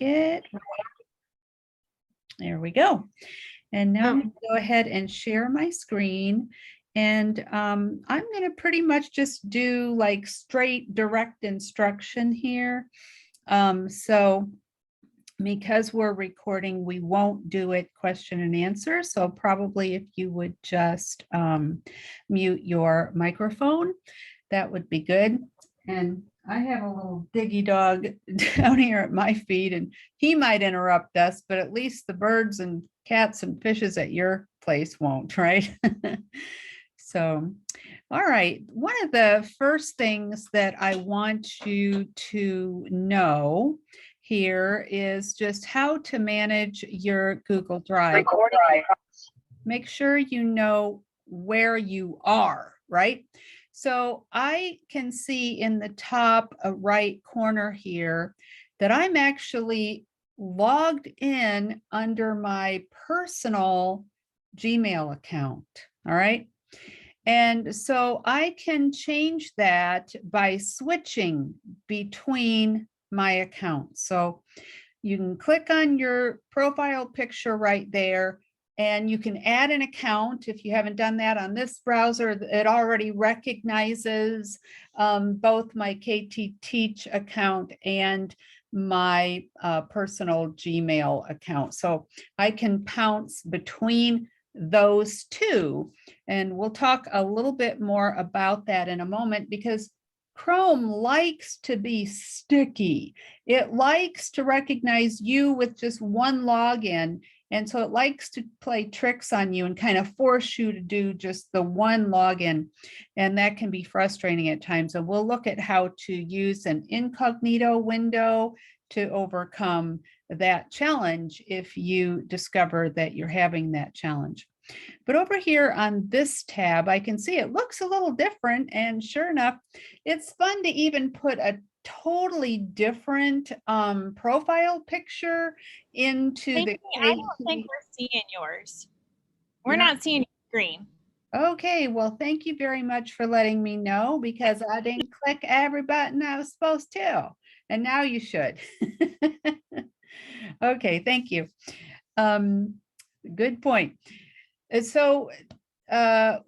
it. There we go. And now I'm going to go ahead and share my screen. And I'm going to pretty much just do like straight direct instruction here. So because we're recording, we won't do it question and answer. So probably if you would just mute your microphone, that would be good. And I have a little diggy dog down here at my feet, and he might interrupt us, but at least the birds and cats and fishes at your place won't, right? So, all right. One of the first things that I want you to know here is just how to manage your Google Drive. Make sure you know where you are, right? So I can see in the top right corner here that I'm actually logged in under my personal Gmail account, all right? And so I can change that by switching between my accounts. So you can click on your profile picture right there, and you can add an account. If you haven't done that on this browser, it already recognizes both my KT Teach account and my personal Gmail account. So I can pounce between those two. And we'll talk a little bit more about that in a moment, because Chrome likes to be sticky. It likes to recognize you with just one login. And so it likes to play tricks on you and kind of force you to do just the one login. And that can be frustrating at times. And we'll look at how to use an incognito window to overcome that challenge if you discover that you're having that challenge. But over here on this tab, I can see it looks a little different. And sure enough, it's fun to even put a totally different profile picture into Amy, the. I don't think we're seeing yours. We're not seeing your screen. Okay, well, thank you very much for letting me know, because I didn't click every button I was supposed to. And now you should. Okay, thank you. Good point. And so I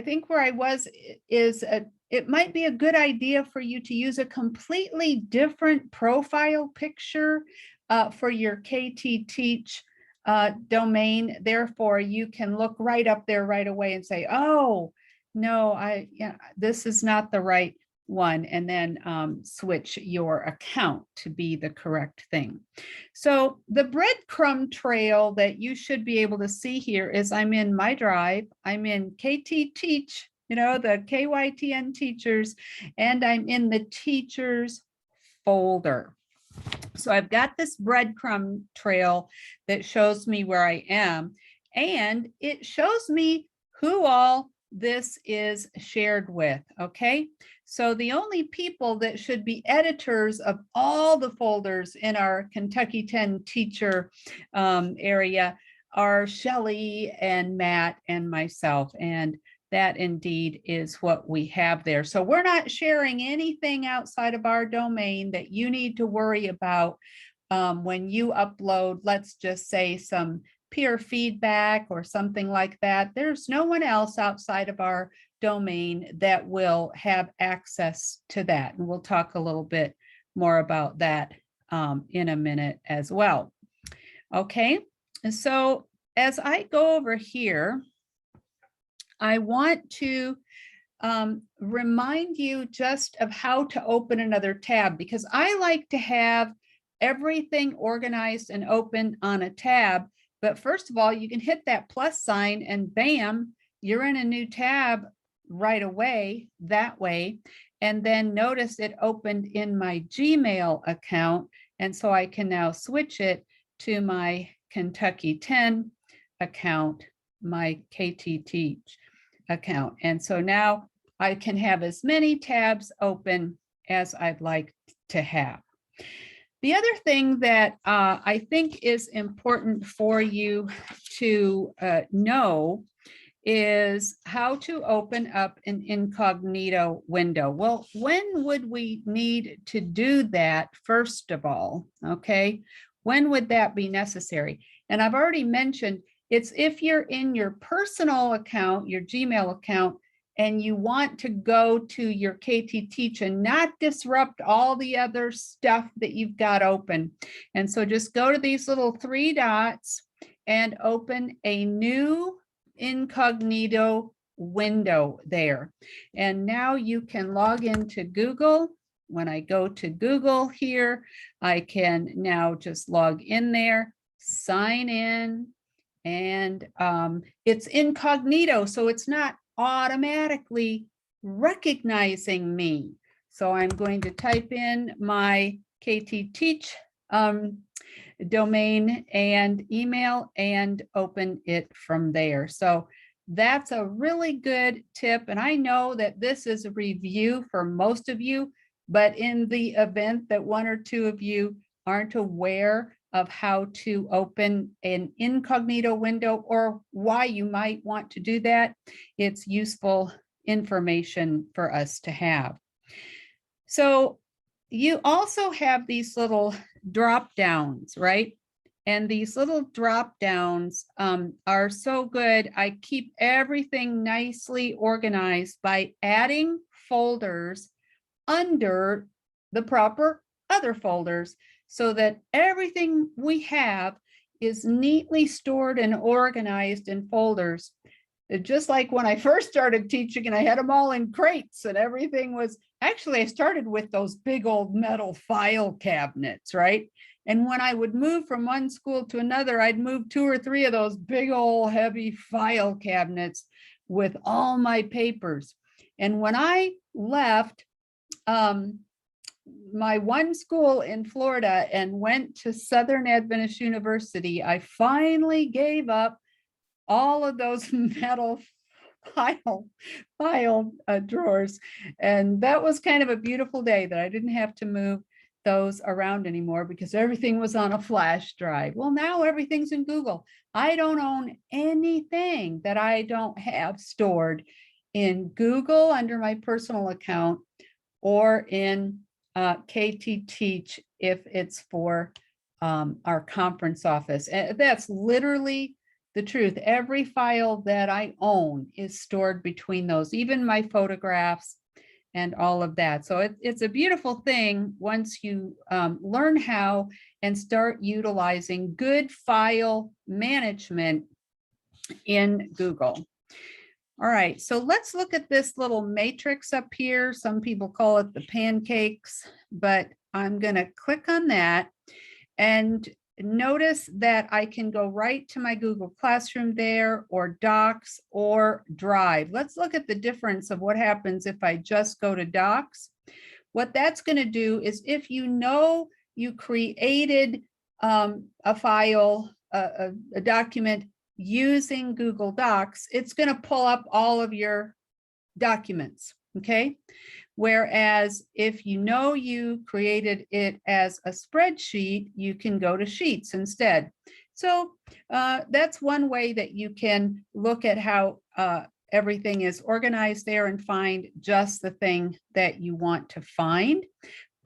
think where I was is it might be a good idea for you to use a completely different profile picture for your KT Teach domain. Therefore, you can look right up there right away and say, oh, no, this is not the right one, and then switch your account to be the correct thing. So the breadcrumb trail that you should be able to see here is I'm in my drive, I'm in KT Teach, the KYTN teachers, and I'm in the teachers folder. So I've got this breadcrumb trail that shows me where I am, and it shows me who all this is shared with, okay? So the only people that should be editors of all the folders in our Kentucky 10 teacher area are Shelley and Matt and myself, and that indeed is what we have there. So we're not sharing anything outside of our domain that you need to worry about when you upload, let's just say, some peer feedback or something like that. There's no one else outside of our domain that will have access to that. And we'll talk a little bit more about that in a minute as well. Okay, and so as I go over here, I want to remind you just of how to open another tab, because I like to have everything organized and open on a tab. But first of all, you can hit that plus sign and bam, you're in a new tab right away that way. And then notice it opened in my Gmail account. And so I can now switch it to my Kentucky 10 account, my KT Teach account. And so now I can have as many tabs open as I'd like to have. The other thing that I think is important for you to know is how to open up an incognito window. Well, when would we need to do that, first of all? Okay, When would that be necessary? And I've already mentioned it's if you're in your personal account, your Gmail account, and you want to go to your KT Teach and not disrupt all the other stuff that you've got open. And so just go to these little three dots and open a new incognito window there. And now you can log into Google. When I go to Google here, I can now just log in there, sign in, and it's incognito, so it's not automatically recognizing me. So I'm going to type in my KT Teach domain and email and open it from there. So that's a really good tip. And I know that this is a review for most of you, but in the event that one or two of you aren't aware of how to open an incognito window or why you might want to do that, it's useful information for us to have. So you also have these little drop downs, right? And these little drop downs are so good. I keep everything nicely organized by adding folders under the proper other folders, so that everything we have is neatly stored and organized in folders. Just like when I first started teaching and I had them all in crates and everything was, actually I started with those big old metal file cabinets, right? And when I would move from one school to another, I'd move 2 or 3 of those big old heavy file cabinets with all my papers. And when I left, my one school in Florida and went to Southern Adventist University, I finally gave up all of those metal file drawers. And that was kind of a beautiful day that I didn't have to move those around anymore because everything was on a flash drive. Well, now everything's in Google. I don't own anything that I don't have stored in Google under my personal account or in KT Teach if it's for our conference office. And that's literally the truth. Every file that I own is stored between those, even my photographs and all of that. So it's a beautiful thing once you learn how and start utilizing good file management in Google. All right, so let's look at this little matrix up here. Some people call it the pancakes, but I'm going to click on that and notice that I can go right to my Google Classroom there, or Docs, or Drive. Let's look at the difference of what happens if I just go to Docs. What that's going to do is, if you know you created a file, a document using Google Docs, it's going to pull up all of your documents, okay? Whereas if you know you created it as a spreadsheet, you can go to Sheets instead. So that's one way that you can look at how everything is organized there and find just the thing that you want to find.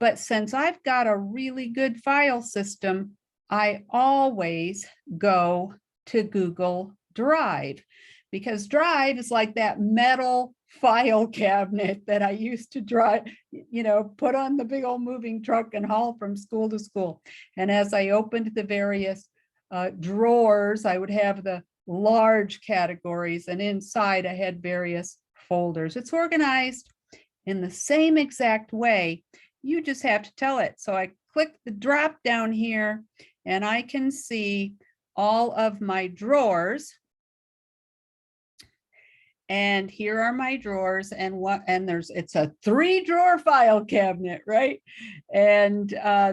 But since I've got a really good file system, I always go to Google Drive, because Drive is like that metal file cabinet that I used to drive, put on the big old moving truck and haul from school to school. And as I opened the various drawers, I would have the large categories, and inside I had various folders. It's organized in the same exact way. You just have to tell it. So I click the drop down here and I can see all of my drawers. And here are my drawers, and it's a 3-drawer file cabinet, right? And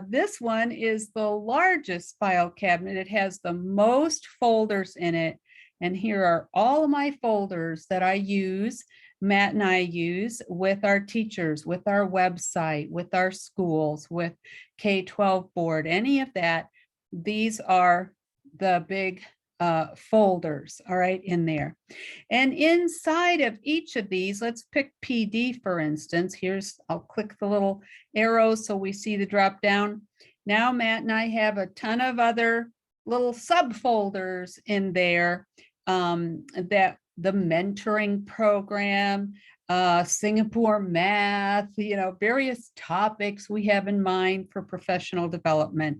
this one is the largest file cabinet. It has the most folders in it. And here are all of my folders that I use, Matt and I use with our teachers, with our website, with our schools, with K-12 board, any of that. These are the big folders, all right, in there. And inside of each of these, let's pick PD, for instance. I'll click the little arrows so we see the drop down. now Matt and I have a ton of other little subfolders in there, that the mentoring program, Singapore math, various topics we have in mind for professional development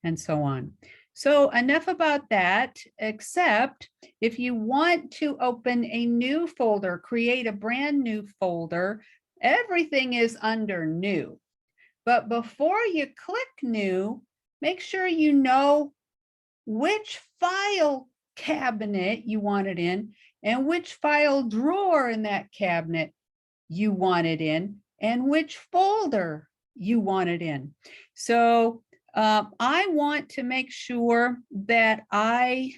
and so on. So enough about that, except if you want to open a new folder, create a brand new folder, everything is under new. But before you click new, make sure you know which file cabinet you want it in and which file drawer in that cabinet you want it in and which folder you want it in. So I want to make sure that I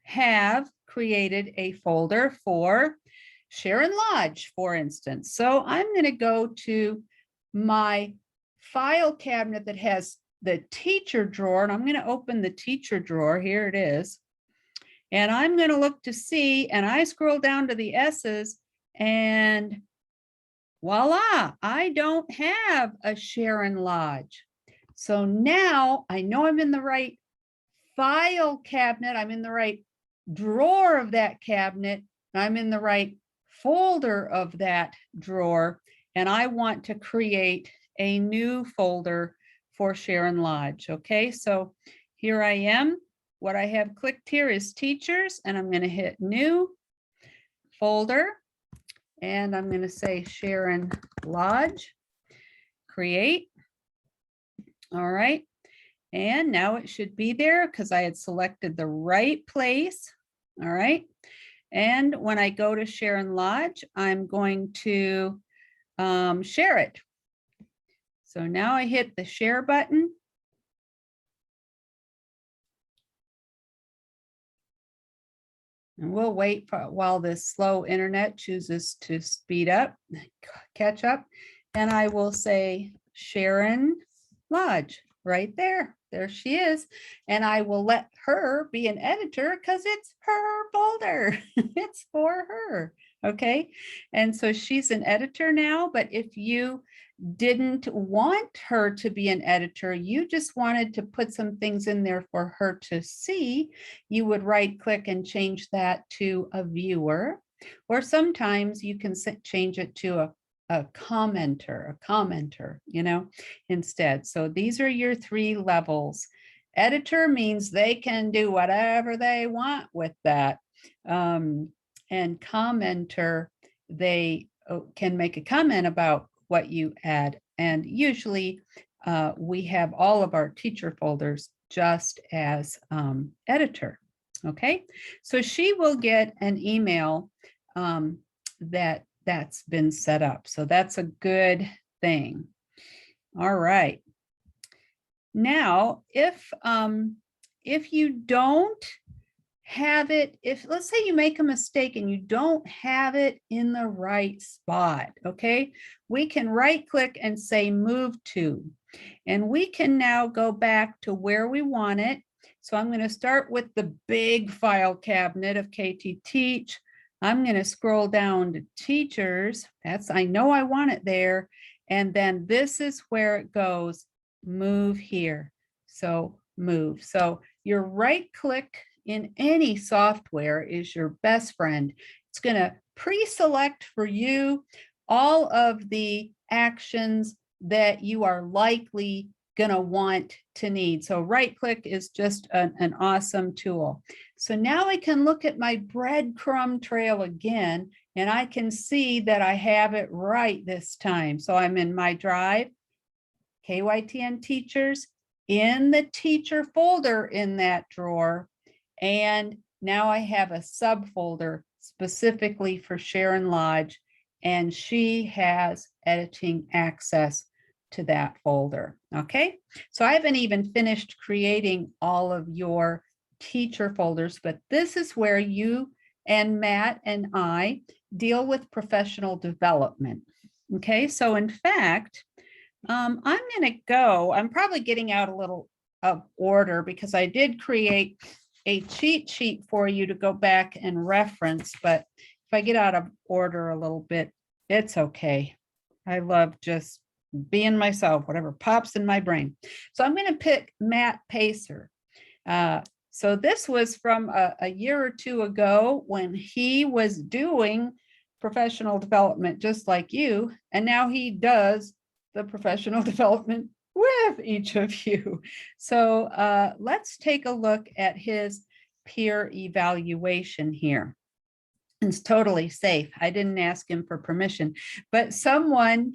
have created a folder for Sharon Lodge, for instance. So I'm going to go to my file cabinet that has the teacher drawer, and I'm going to open the teacher drawer. Here it is. And I'm going to look to see, and I scroll down to the S's, and voila, I don't have a Sharon Lodge. So now I know I'm in the right file cabinet, I'm in the right drawer of that cabinet, I'm in the right folder of that drawer, and I want to create a new folder for Sharon Lodge. Okay, so here I am. What I have clicked here is teachers, and I'm going to hit new folder, and I'm going to say Sharon Lodge, create. All right, and now it should be there because I had selected the right place. All right, and when I go to Sharon Lodge, I'm going to share it. So now I hit the share button. And we'll wait for while this slow internet chooses to speed up, catch up. And I will say Sharon Lodge right there. There she is. And I will let her be an editor because it's her folder. It's for her. Okay. And so she's an editor now, but if you didn't want her to be an editor, you just wanted to put some things in there for her to see, you would right click and change that to a viewer, or sometimes you can change it to a commenter, instead. So these are your three levels. Editor means they can do whatever they want with that. And commenter, they can make a comment about what you add. And usually we have all of our teacher folders just as editor. Okay, so she will get an email that's been set up. So that's a good thing. All right. Now, if you don't have it, if let's say you make a mistake and you don't have it in the right spot, okay, we can right click and say move to, and we can now go back to where we want it. So I'm going to start with the big file cabinet of KT Teach. I'm going to scroll down to teachers. I know I want it there. And then this is where it goes, move here. So move. So your right click in any software is your best friend. It's going to pre-select for you all of the actions that you are likely going to want to need. So right click is just an awesome tool. So now I can look at my breadcrumb trail again, and I can see that I have it right this time. So I'm in my drive, KYTN teachers, in the teacher folder in that drawer. And now I have a subfolder specifically for Sharon Lodge, and she has editing access to that folder. Okay, so I haven't even finished creating all of your teacher folders, but this is where you and Matt and I deal with professional development. Okay, so in fact, I'm probably getting out a little of order because I did create a cheat sheet for you to go back and reference, but if I get out of order a little bit, it's okay. I love just being myself, whatever pops in my brain. So I'm going to pick Matt Pacer. So this was from a year or two ago when he was doing professional development just like you, and now he does the professional development with each of you. So let's take a look at his peer evaluation here. It's totally safe. I didn't ask him for permission, but someone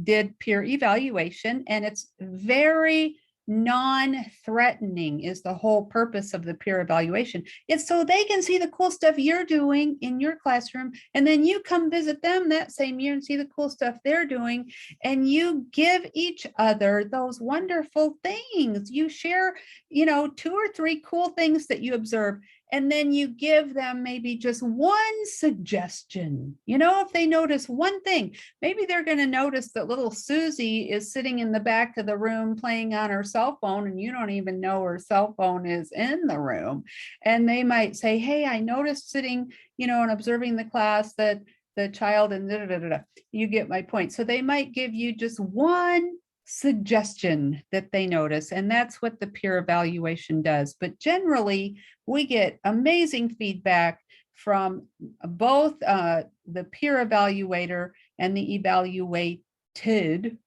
did peer evaluation, and it's very non-threatening is the whole purpose of the peer evaluation. It's so they can see the cool stuff you're doing in your classroom, and then you come visit them that same year and see the cool stuff they're doing, and you give each other those wonderful things. You share, 2 or 3 cool things that you observe, and then you give them maybe just one suggestion. If they notice one thing, maybe they're going to notice that little Susie is sitting in the back of the room playing on her cell phone, and you don't even know her cell phone is in the room. And they might say, hey, I noticed sitting, and observing the class that the child and da, da, da, da. You get my point. So they might give you just one suggestion that they notice, and that's what the peer evaluation does. But generally, we get amazing feedback from both the peer evaluator and the evaluated,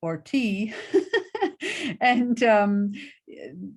or T. And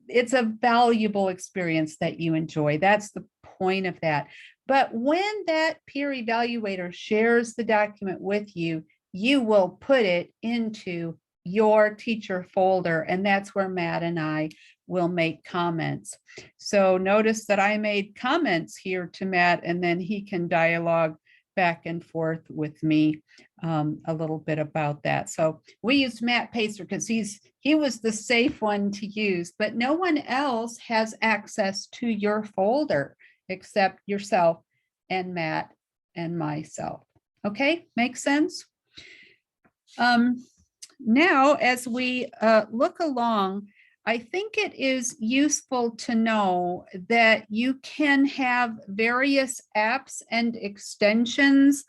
it's a valuable experience that you enjoy. That's the point of that. But when that peer evaluator shares the document with you, you will put it into your teacher folder, and that's where Matt and I will make comments. So notice that I made comments here to Matt, and then he can dialogue back and forth with me a little bit about that. So we used Matt Pacer because he was the safe one to use, but no one else has access to your folder except yourself and Matt and myself. Okay, makes sense? Now, as we look along, I think it is useful to know that you can have various apps and extensions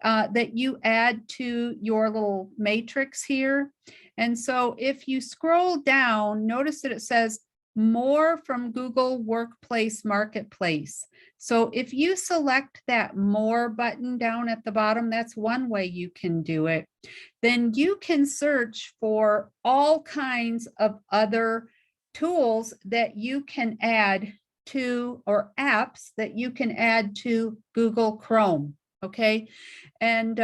that you add to your little matrix here. And so if you scroll down, notice that it says more from Google Workplace Marketplace. So if you select that more button down at the bottom, that's one way you can do it. Then you can search for all kinds of other tools that you can add to, or apps that you can add to Google Chrome. Okay. And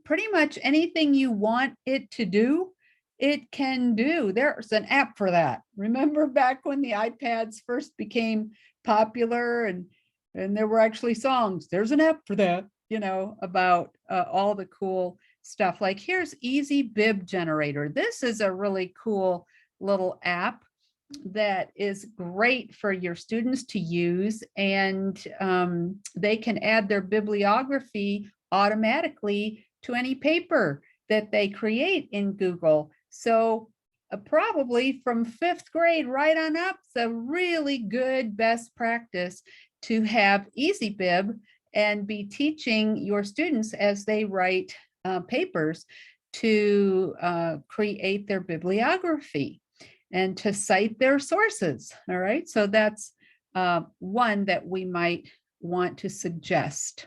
pretty much anything you want it to do, it can do. There's an app for that. Remember back when the iPads first became popular and there were actually songs, there's an app for that, about all the cool stuff. Like here's Easy Bib Generator. This is a really cool little app that is great for your students to use, and they can add their bibliography automatically to any paper that they create in Google. So probably from 5th grade right on up, it's a really good best practice to have Easy Bib and be teaching your students as they write papers to create their bibliography and to cite their sources. All right, so that's one that we might want to suggest.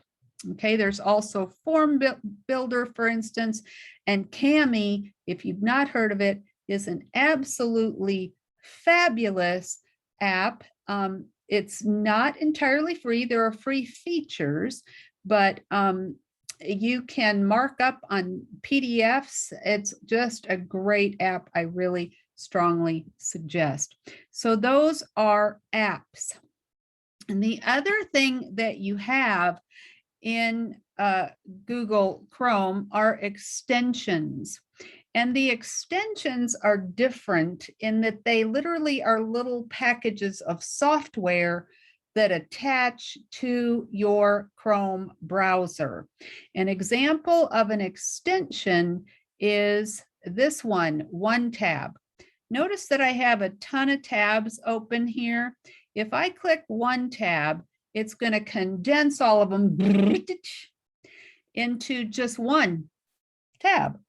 Okay, there's also Form Builder, for instance, and Kami, if you've not heard of it, is an absolutely fabulous app. It's not entirely free. There are free features, but you can mark up on PDFs. It's just a great app. I really strongly suggest. So those are apps. And the other thing that you have in Google Chrome are extensions. And the extensions are different in that they literally are little packages of software that attach to your Chrome browser. An example of an extension is this one, OneTab. Notice that I have a ton of tabs open here. If I click OneTab, it's going to condense all of them into just one. tab.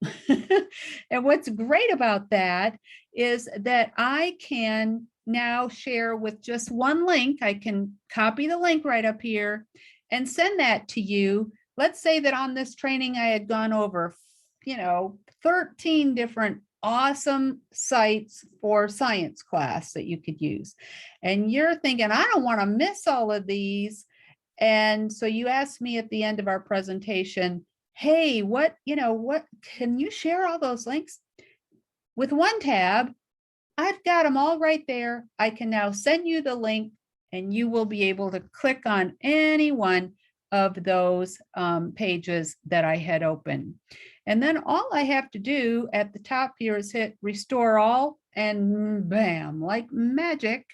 And what's great about that is that I can now share with just one link. I can copy the link right up here and send that to you. Let's say that on this training, I had gone over, 13 different awesome sites for science class that you could use. And you're thinking, I don't want to miss all of these. And so you asked me at the end of our presentation, hey, what can you share all those links? With one tab, I've got them all right there. I can now send you the link and you will be able to click on any one of those pages that I had open. And then all I have to do at the top here is hit restore all, and bam, like magic,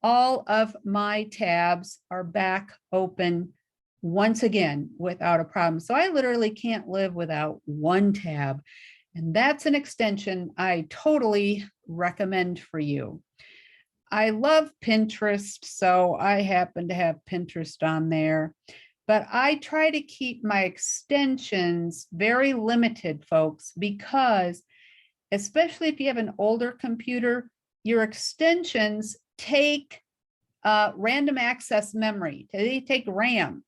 all of my tabs are back open once again without a problem. So I literally can't live without one tab. And that's an extension I totally recommend for you. I love Pinterest, so I happen to have Pinterest on there. But I try to keep my extensions very limited, folks, because especially if you have an older computer, your extensions take random access memory. They take RAM.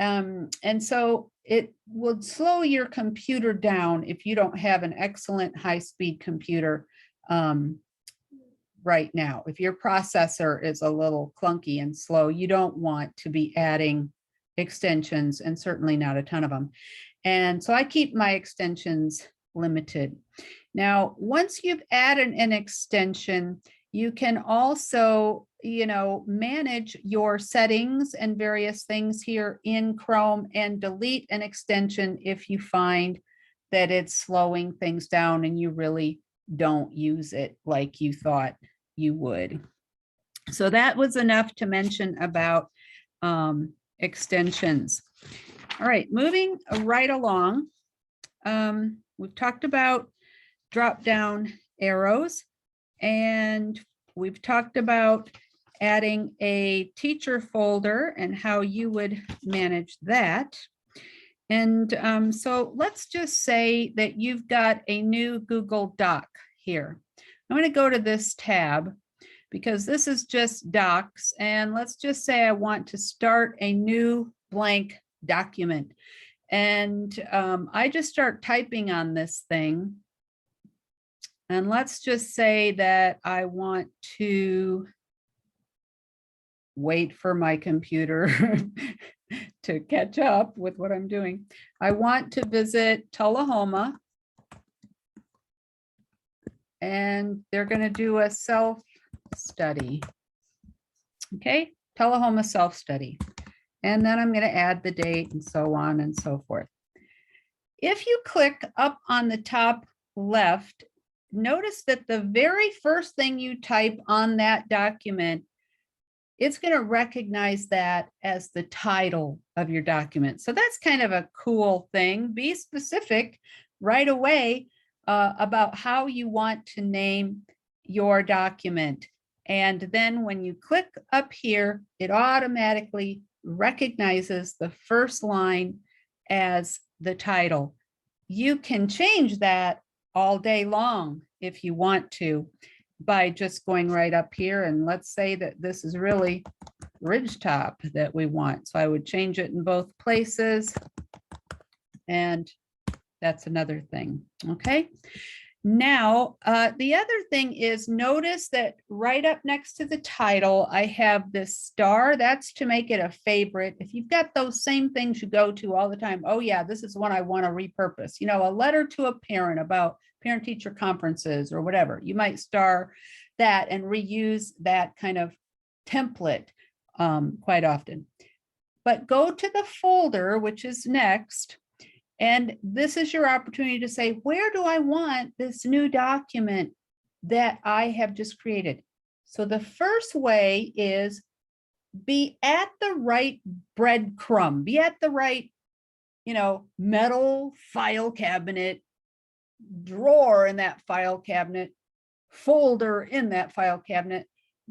And so it would slow your computer down if you don't have an excellent high-speed computer right now. If your processor is a little clunky and slow, you don't want to be adding extensions, and certainly not a ton of them. And so I keep my extensions limited. Now, once you've added an extension, you can also, manage your settings and various things here in Chrome and delete an extension if you find that it's slowing things down and you really don't use it like you thought you would. So that was enough to mention about extensions. All right, moving right along. We've talked about drop down arrows, and we've talked about adding a teacher folder and how you would manage that. And so let's just say that you've got a new Google Doc here. I'm going to go to this tab because this is just docs. And let's just say I want to start a new blank document. And I just start typing on this thing. And let's just say that I want to wait for my computer to catch up with what I'm doing. I want to visit Tullahoma. And they're going to do a self-study. Okay, Tullahoma self-study. And then I'm going to add the date and so on and so forth. If you click up on the top left, notice that the very first thing you type on that document, it's going to recognize that as the title of your document. So that's kind of a cool thing. Be specific right away about how you want to name your document. And then when you click up here, it automatically recognizes the first line as the title. You can change that all day long if you want to by just going right up here. And let's say that this is really Ridgetop that we want. So I would change it in both places. And that's another thing. Okay. Now, the other thing is, notice that right up next to the title, I have this star. That's to make it a favorite. If you've got those same things you go to all the time, oh yeah, this is one I want to repurpose. A letter to a parent about parent-teacher conferences or whatever. You might star that and reuse that kind of template quite often. But go to the folder, which is next. And this is your opportunity to say, where do I want this new document that I have just created? So the first way is be at the right breadcrumb, be at the right, metal file cabinet, drawer in that file cabinet, folder in that file cabinet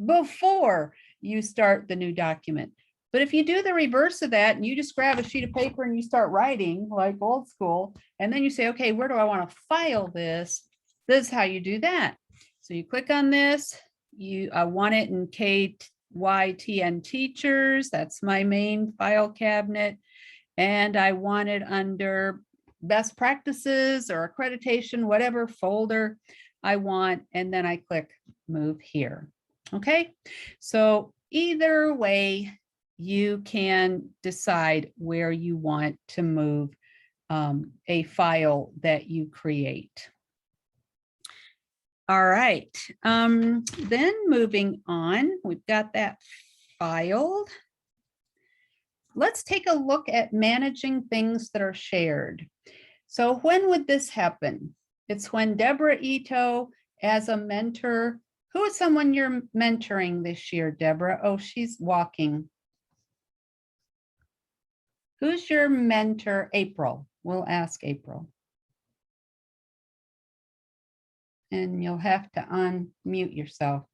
before you start the new document. But if you do the reverse of that and you just grab a sheet of paper and you start writing like old school, and then you say, okay, where do I want to file this? This is how you do that. So you click on this, I want it in KYTN Teachers. That's my main file cabinet. And I want it under best practices or accreditation, whatever folder I want. And then I click move here. Okay, so either way, you can decide where you want to move a file that you create. All right, then moving on, we've got that filed. Let's take a look at managing things that are shared. So when would this happen? It's when Deborah Ito, as a mentor, who is someone you're mentoring this year, Deborah? Oh, she's walking. Who's your mentor? April. We'll ask April. And you'll have to unmute yourself.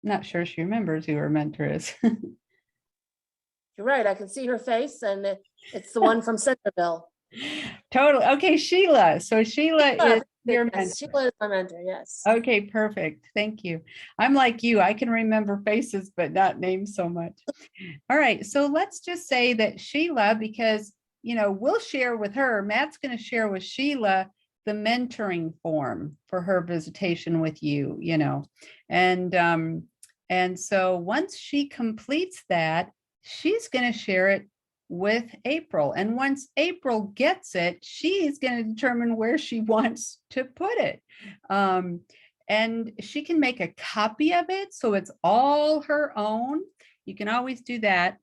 Not sure she remembers who her mentor is. You're right. I can see her face, and it's the one from Centerville. Totally. Okay, Sheila. So Sheila is your mentor. Yes, Sheila is my mentor. Yes. Okay, perfect. Thank you. I'm like you. I can remember faces, but not names so much. All right. So let's just say that Sheila, because, you know, we'll share with her, Matt's going to share with Sheila the mentoring form for her visitation with you, you know, and so once she completes that, she's going to share it with April. And once April gets it, she's going to determine where she wants to put it. And she can make a copy of it, so it's all her own. You can always do that.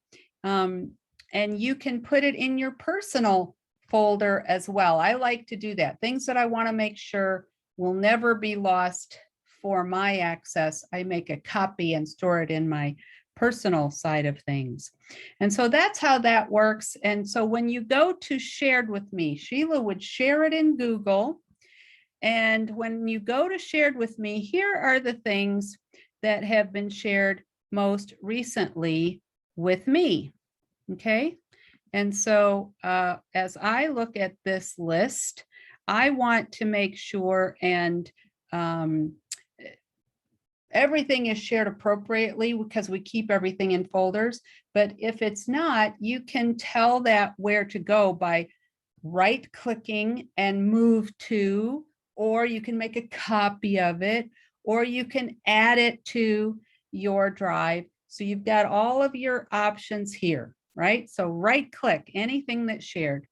And you can put it in your personal folder as well. I like to do that. Things that I want to make sure will never be lost for my access, I make a copy and store it in my personal side of things. And so that's how that works. And so when you go to shared with me, Sheila would share it in Google. And when you go to shared with me, here are the things that have been shared most recently with me. Okay. And so as I look at this list, I want to make sure and everything is shared appropriately because we keep everything in folders. But if it's not, you can tell that where to go by right-clicking and move to, or you can make a copy of it, or you can add it to your drive. So you've got all of your options here, right? So right-click anything that's shared.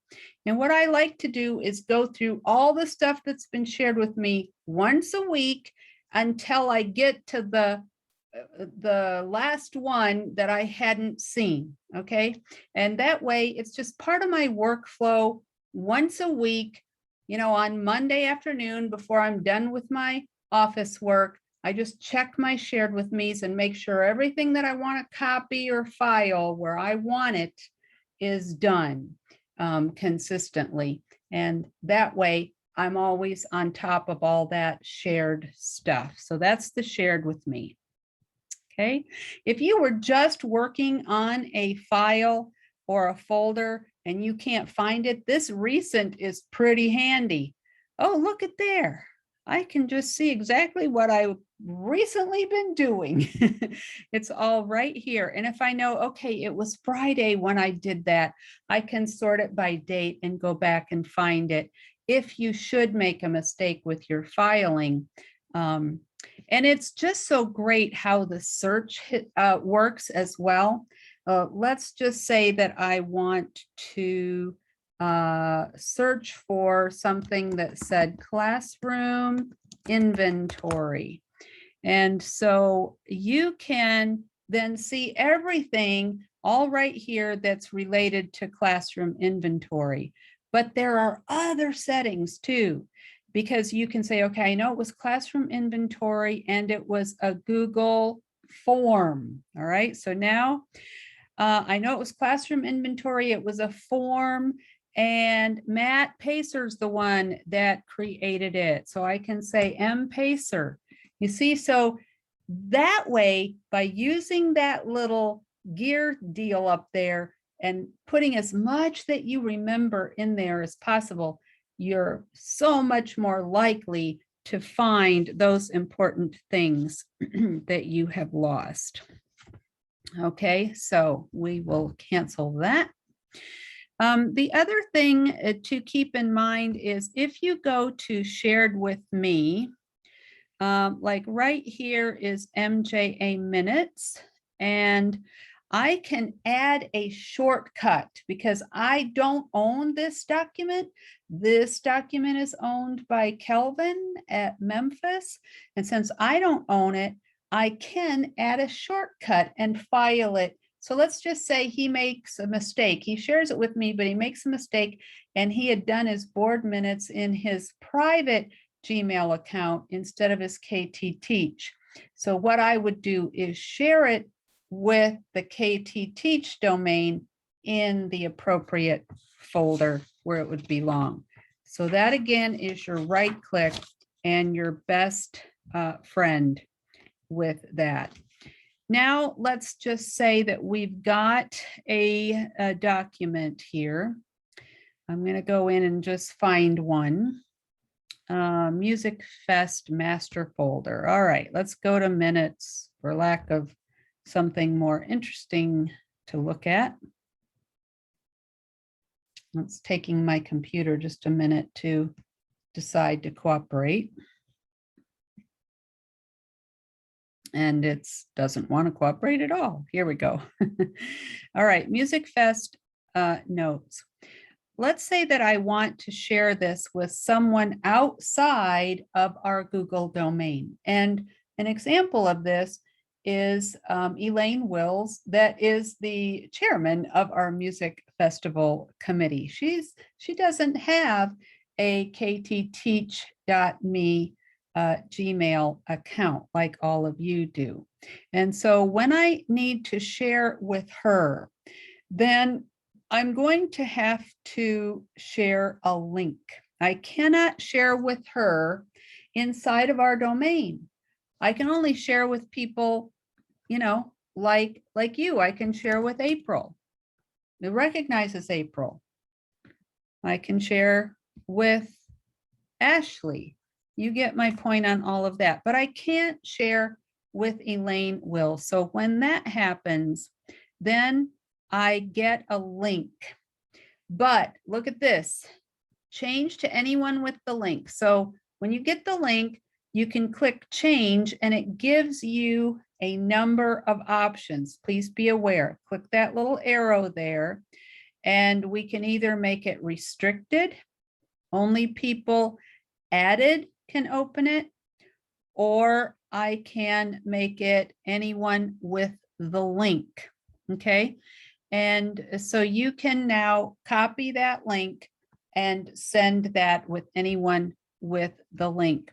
And what I like to do is go through all the stuff that's been shared with me once a week until I get to the last one that I hadn't seen, okay? And that way, it's just part of my workflow once a week, you know, on Monday afternoon before I'm done with my office work, I just check my shared with me's and make sure everything that I want to copy or file where I want it is done consistently. And that way, I'm always on top of all that shared stuff. So that's the shared with me. Okay. If you were just working on a file or a folder and you can't find it, this recent is pretty handy. Oh, look at there. I can just see exactly what I've recently been doing. It's all right here. And if I know, okay, it was Friday when I did that, I can sort it by date and go back and find it if you should make a mistake with your filing. And it's just so great how the search works as well. Let's just say that I want to search for something that said classroom inventory. And so you can then see everything all right here that's related to classroom inventory. But there are other settings too, because you can say, okay, I know it was classroom inventory and it was a Google form. All right, so now I know it was classroom inventory, it was a form, and Matt Pacer's the one that created it. So I can say M Pacer. You see, so that way, by using that little gear deal up there and putting as much that you remember in there as possible, you're so much more likely to find those important things that you have lost. Okay, so we will cancel that. The other thing to keep in mind is if you go to shared with me, like right here is MJA minutes, and I can add a shortcut because I don't own this document. This document is owned by Kelvin at Memphis. And since I don't own it, I can add a shortcut and file it. So let's just say he makes a mistake. He shares it with me, but he makes a mistake and he had done his board minutes in his private Gmail account instead of his KT Teach. So what I would do is share it with the KT Teach domain in the appropriate folder where it would belong. So that again is your right click and your best friend with that. Now let's just say that we've got a document here. I'm going to go in and just find one. Music Fest master folder. All right, let's go to minutes for lack of something more interesting to look at. It's taking my computer just a minute to decide to cooperate. And it doesn't want to cooperate at all. Here we go. All right, Music Fest notes. Let's say that I want to share this with someone outside of our Google domain. And an example of this is Elaine Wills, that is the chairman of our music festival committee. She doesn't have a ktteach.me Gmail account like all of you do. And so when I need to share with her, then I'm going to have to share a link. I cannot share with her inside of our domain. I can only share with people, you know, like you. I can share with April. It recognizes April. I can share with Ashley. You get my point on all of that, but I can't share with Elaine Will. So when that happens, then I get a link. But look at this, change to anyone with the link. So when you get the link, you can click change and it gives you a number of options. Please be aware, click that little arrow there and we can either make it restricted, only people added can open it, or I can make it anyone with the link, okay? And so you can now copy that link and send that with anyone with the link.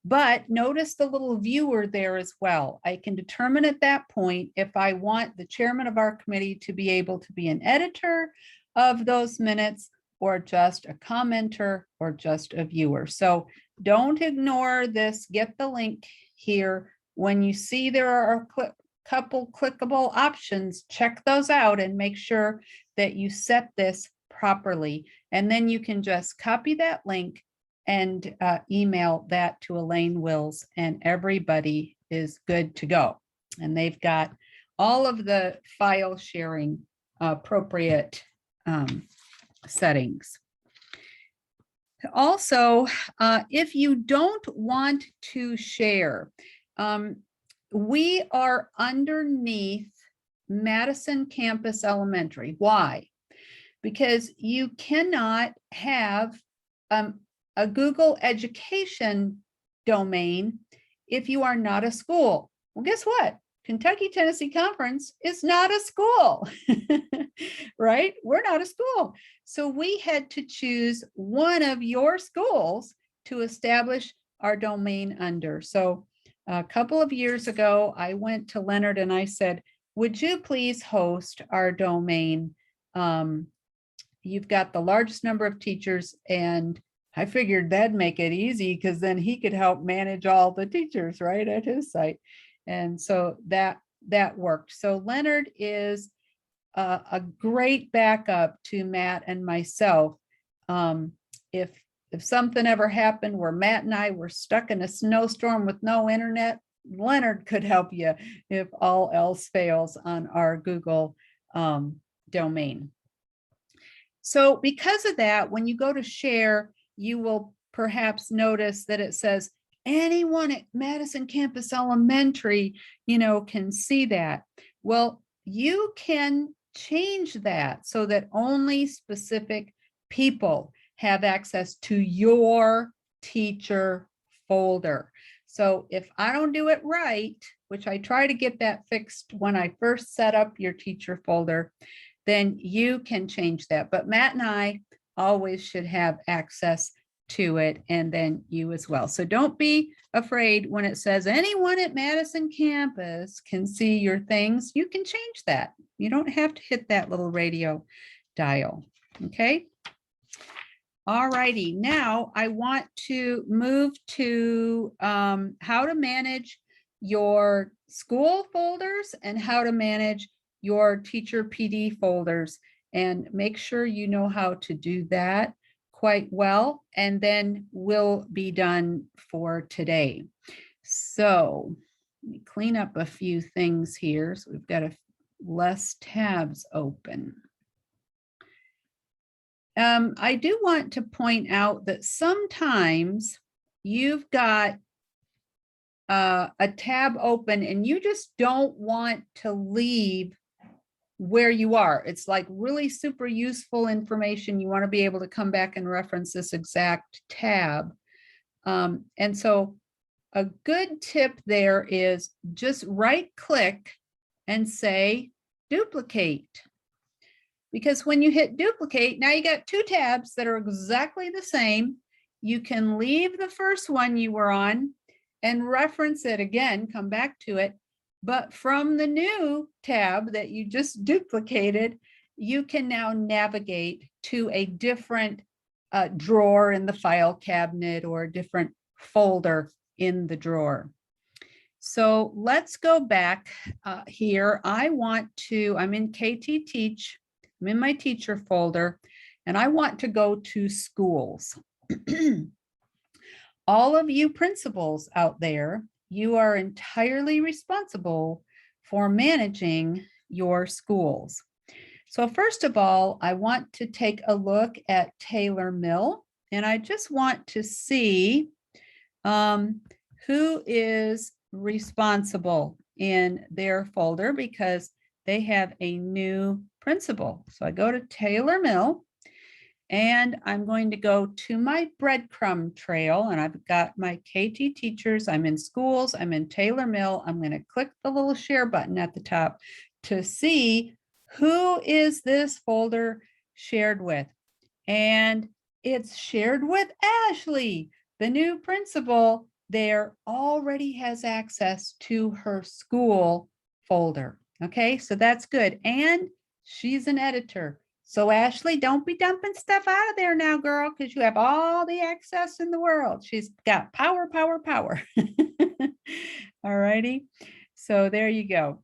But notice the little viewer there as well. I can determine at that point if I want the chairman of our committee to be able to be an editor of those minutes or just a commenter or just a viewer. So don't ignore this, get the link here. When you see there are a couple clickable options, check those out and make sure that you set this properly. And then you can just copy that link and email that to Elaine Wills and everybody is good to go. And they've got all of the file sharing appropriate settings. Also, if you don't want to share, we are underneath Madison Campus Elementary. Why? Because you cannot have a Google Education domain if you are not a school. Well, guess what? Kentucky-Tennessee Conference is not a school, right? We're not a school. So we had to choose one of your schools to establish our domain under. So a couple of years ago, I went to Leonard and I said, would you please host our domain? You've got the largest number of teachers, and I figured that'd make it easy because then he could help manage all the teachers right at his site. And so that that worked. So Leonard is a great backup to Matt and myself. If something ever happened where Matt and I were stuck in a snowstorm with no internet, Leonard could help you if all else fails on our Google domain. So because of that, when you go to share, you will perhaps notice that it says anyone at Madison Campus Elementary, can see that. Well, you can change that so that only specific people have access to your teacher folder. So if I don't do it right, which I try to get that fixed when I first set up your teacher folder, then you can change that. But Matt and I always should have access to it, and then you as well. So don't be afraid when it says anyone at Madison Campus can see your things. You can change that. You don't have to hit that little radio dial. Okay. All righty. Now I want to move to how to manage your school folders and how to manage your teacher PD folders, and make sure you know how to do that quite well, and then we'll be done for today. So let me clean up a few things here. So we've got less tabs open. I do want to point out that sometimes you've got a tab open and you just don't want to leave where you are. It's like really super useful information. You want to be able to come back and reference this exact tab. And so a good tip there is just right click and say duplicate. Because when you hit duplicate, now you got two tabs that are exactly the same. You can leave the first one you were on and reference it again, come back to it. But from the new tab that you just duplicated, you can now navigate to a different drawer in the file cabinet or a different folder in the drawer. So let's go back here. I'm in KT Teach. I'm in my teacher folder, and I want to go to schools. All of you principals out there, you are entirely responsible for managing your schools. So first of all, I want to take a look at Taylor Mill, and I just want to see who is responsible in their folder because they have a new principal. So I go to Taylor Mill, and I'm going to go to my breadcrumb trail, and I've got my KT teachers. I'm in schools. I'm in Taylor Mill. I'm going to click the little share button at the top to see who is this folder shared with. And it's shared with Ashley, the new principal. There already has access to her school folder. Okay, so that's good. And she's an editor. So Ashley, don't be dumping stuff out of there now, girl, because you have all the access in the world. She's got power, power, power. All righty. So there you go.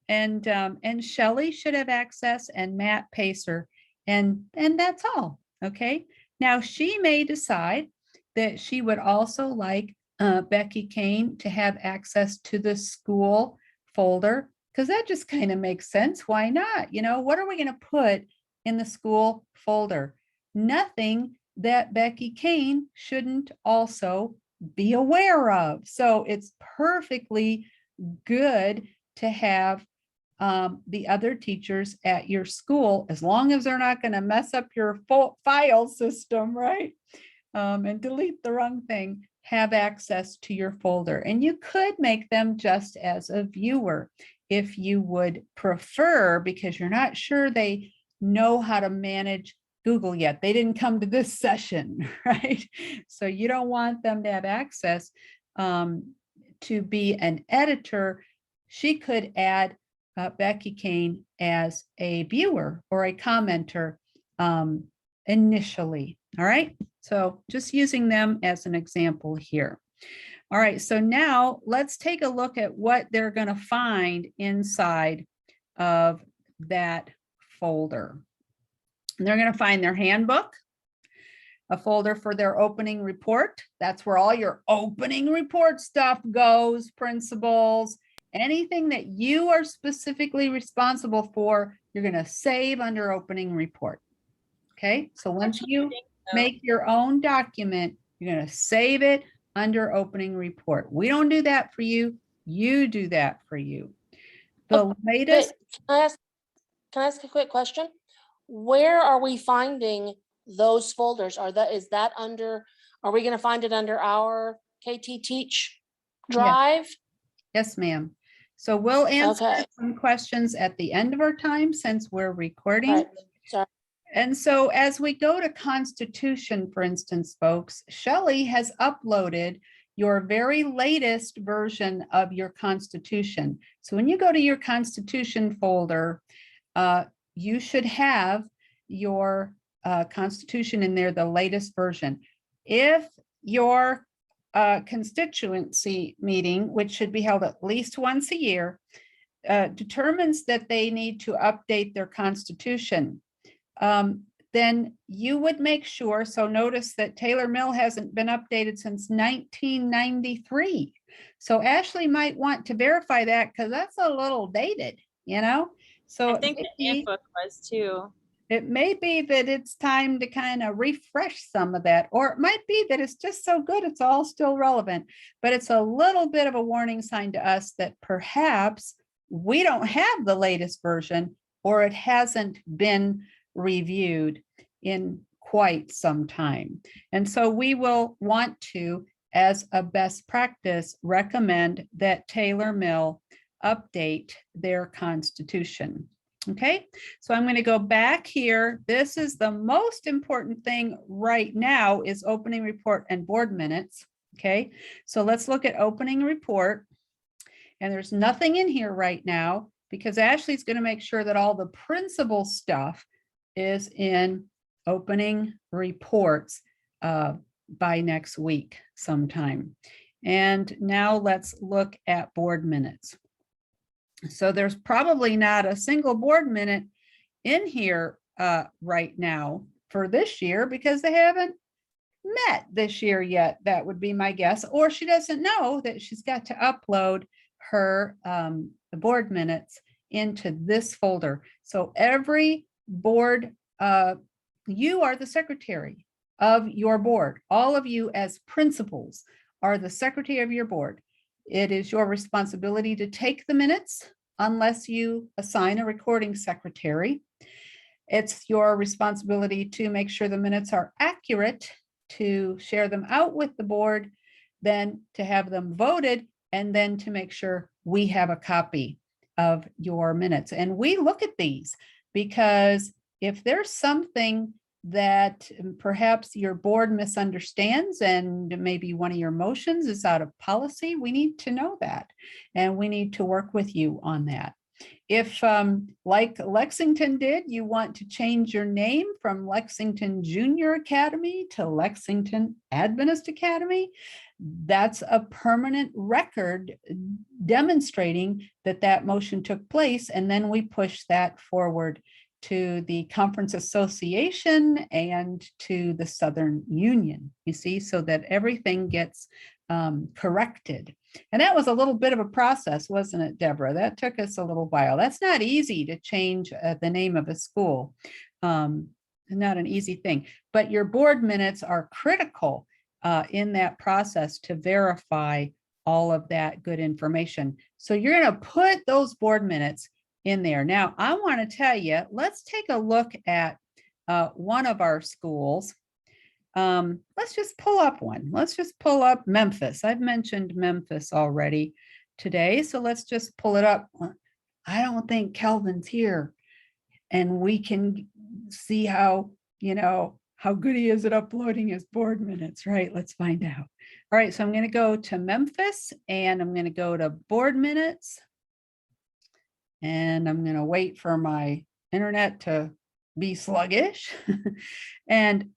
And Shelley should have access, and Matt Pacer. And that's all. Okay. Now she may decide that she would also like Becky Kane to have access to the school folder, because that just kind of makes sense. Why not? What are we going to put in the school folder? Nothing that Becky Kane shouldn't also be aware of. So it's perfectly good to have the other teachers at your school, as long as they're not going to mess up your file system, right? And delete the wrong thing, have access to your folder. And you could make them just as a viewer if you would prefer, because you're not sure they know how to manage Google yet. They didn't come to this session, right? So you don't want them to have access to be an editor. She could add Becky Kane as a viewer or a commenter initially. All right. So just using them as an example here. All right, so now let's take a look at what they're going to find inside of that folder. And they're going to find their handbook, a folder for their opening report. That's where all your opening report stuff goes, principals, anything that you are specifically responsible for, you're going to save under opening report. Okay, so once you make your own document, you're going to save it under opening report. We don't do that for you. You do that for you. The latest. Can I ask a quick question? Where are we finding those folders? Is that under, are we going to find it under our KT Teach drive? Yes, ma'am. So we'll answer Okay. some questions at the end of our time since we're recording. Right. Sorry. And so as we go to Constitution, for instance, folks, Shelley has uploaded your very latest version of your Constitution. So when you go to your Constitution folder, you should have your Constitution in there, the latest version. If your constituency meeting, which should be held at least once a year, determines that they need to update their Constitution, then you would make sure, so notice that Taylor Mill hasn't been updated since 1993. So Ashley might want to verify that because that's a little dated, you know? So I think the handbook was too. it may be that it's time to kind of refresh some of that, or it might be that it's just so good, it's all still relevant, but it's a little bit of a warning sign to us that perhaps we don't have the latest version or it hasn't been reviewed in quite some time. And so we will want to, as a best practice, recommend that Taylor Mill update their Constitution. Okay, so I'm going to go back here. This is the most important thing right now is opening report and board minutes. Okay, so let's look at opening report. And there's nothing in here right now because Ashley's going to make sure that all the principal stuff is in opening reports by next week sometime. And now let's look at board minutes. So there's probably not a single board minute in here right now for this year because they haven't met this year yet. That would be my guess. Or she doesn't know that she's got to upload her the board minutes into this folder. So every board, you are the secretary of your board. All of you as principals are the secretary of your board. It is your responsibility to take the minutes unless you assign a recording secretary. It's your responsibility to make sure the minutes are accurate, to share them out with the board, then to have them voted, and then to make sure we have a copy of your minutes. And we look at these because if there's something that perhaps your board misunderstands and maybe one of your motions is out of policy, we need to know that. And we need to work with you on that. If, like Lexington did, you want to change your name from Lexington Junior Academy to Lexington Adventist Academy, that's a permanent record demonstrating that that motion took place. And then we push that forward to the Conference Association and to the Southern Union, you see, so that everything gets corrected. And that was a little bit of a process, wasn't it, Deborah? That took us a little while. That's not easy to change the name of a school. Not an easy thing, but your board minutes are critical in that process to verify all of that good information. So you're going to put those board minutes in there. Now, I want to tell you, let's take a look at one of our schools. Let's just pull up one. Let's just pull up Memphis. I've mentioned Memphis already today, so let's just pull it up. I don't think Kelvin's here, and we can see how, you know, how good he is at uploading his board minutes, right? Let's find out. All right, so I'm going to go to Memphis, and I'm going to go to board minutes. And I'm going to wait for my internet to be sluggish. And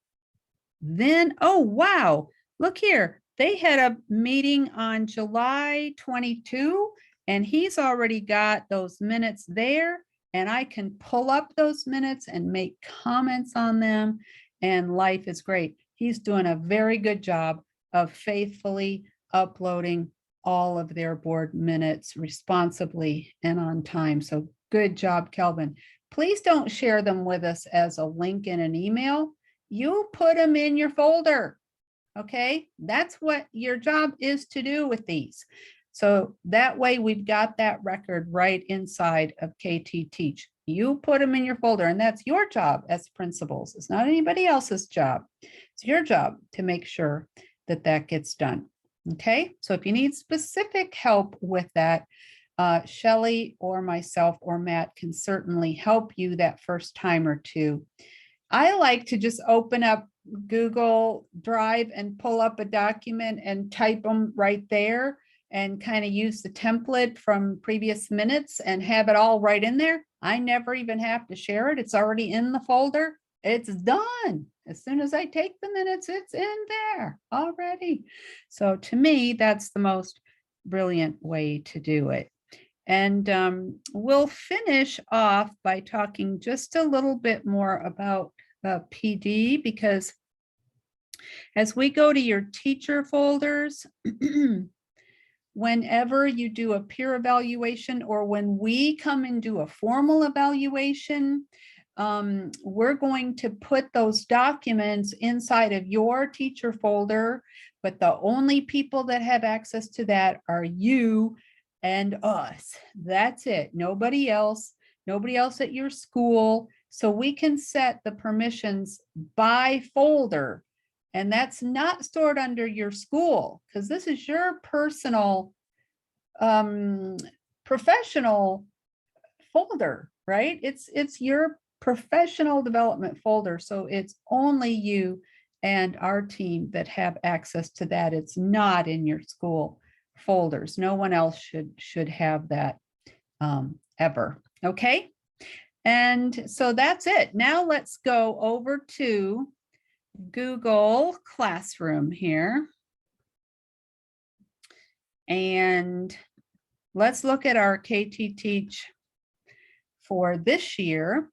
then, oh, wow, look here. they had a meeting on July 22, and he's already got those minutes there, and I can pull up those minutes and make comments on them, and life is great. He's doing a very good job of faithfully uploading all of their board minutes responsibly and on time. So good job, Kelvin. Please don't share them with us as a link in an email. You put them in your folder. Okay, that's what your job is to do with these. So that way we've got that record right inside of KT Teach. You put them in your folder, and that's your job as principals. It's not anybody else's job. It's your job to make sure that that gets done. Okay, so if you need specific help with that, Shelley or myself or Matt can certainly help you that first time or two. I like to just open up Google Drive and pull up a document and type them right there and kind of use the template from previous minutes and have it all right in there. I never even have to share it. It's already in the folder. It's done. As soon as I take the minutes, it's in there already. So to me, that's the most brilliant way to do it. And we'll finish off by talking just a little bit more about PD, because as we go to your teacher folders, whenever you do a peer evaluation or when we come and do a formal evaluation, we're going to put those documents inside of your teacher folder, but the only people that have access to that are you and us. That's it. Nobody else at your school. So we can set the permissions by folder, and that's not stored under your school, because this is your personal professional folder, right? It's your professional development folder. So it's only you and our team that have access to that. It's not in your school folders. No one else should have that ever. Okay. And so that's it. Now let's go over to Google Classroom here. And let's look at our KT Teach for this year.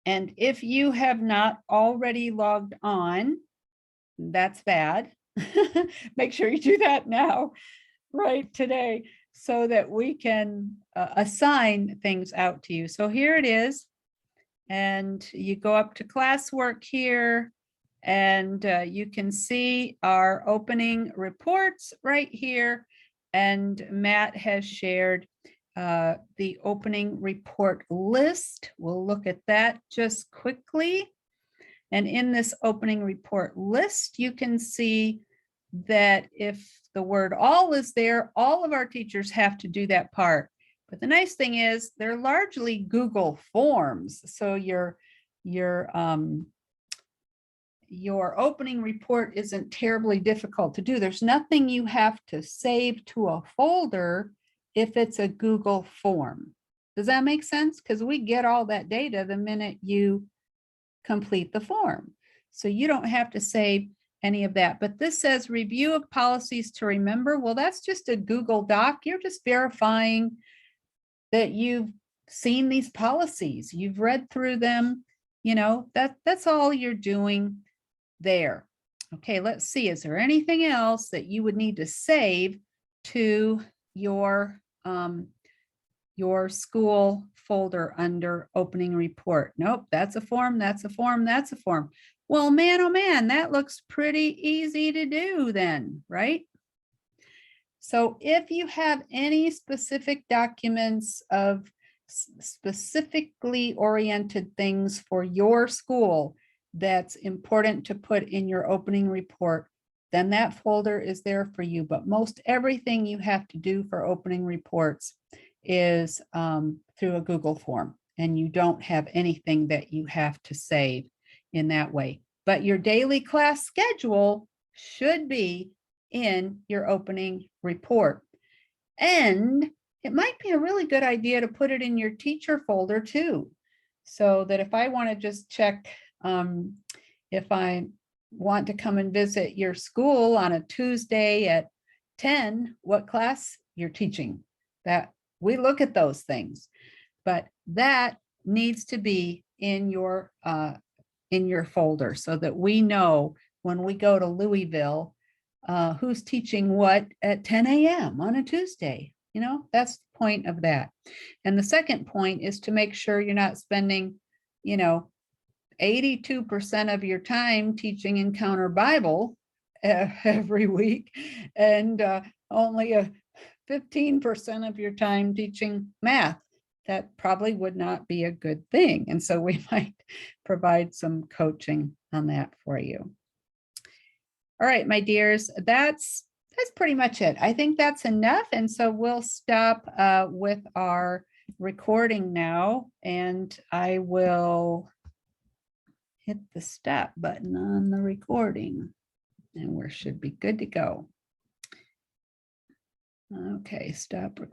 And if you have not already logged on, that's bad. Make sure you do that now, right today, so that we can assign things out to you. So here it is. And you go up to classwork here, and you can see our opening reports right here. And Matt has shared the opening report list. We'll look at that just quickly. And in this opening report list, you can see that if the word all is there, all of our teachers have to do that part. But the nice thing is they're largely Google Forms. So your opening report isn't terribly difficult to do. There's nothing you have to save to a folder if it's a Google form. Does that make sense? Because we get all that data the minute you complete the form. So you don't have to save any of that. But this says review of policies to remember. Well, that's just a Google Doc. You're just verifying that you've seen these policies. You've read through them. You know, that's all you're doing there. Okay, let's see. Is there anything else that you would need to save to your school folder under opening report? Nope, that's a form, that's a form, that's a form. Well, man, oh man, that looks pretty easy to do then, right? So if you have any specific documents of specifically oriented things for your school that's important to put in your opening report, then that folder is there for you. But most everything you have to do for opening reports is through a Google form, and you don't have anything that you have to save in that way. But your daily class schedule should be in your opening report. And it might be a really good idea to put it in your teacher folder too, so that if I want to just check if I'm want to come and visit your school on a Tuesday at 10, what class you're teaching. That we look at those things, but that needs to be in your folder so that we know when we go to Louisville, who's teaching what at 10 a.m. on a Tuesday. You know, that's the point of that. And the second point is to make sure you're not spending, 82% of your time teaching Encounter Bible every week, and only 15% of your time teaching math. That probably would not be a good thing. And so we might provide some coaching on that for you. All right, my dears, that's pretty much it. I think that's enough. And so we'll stop with our recording now, and I will hit the stop button on the recording, and we should be good to go. Okay, stop recording.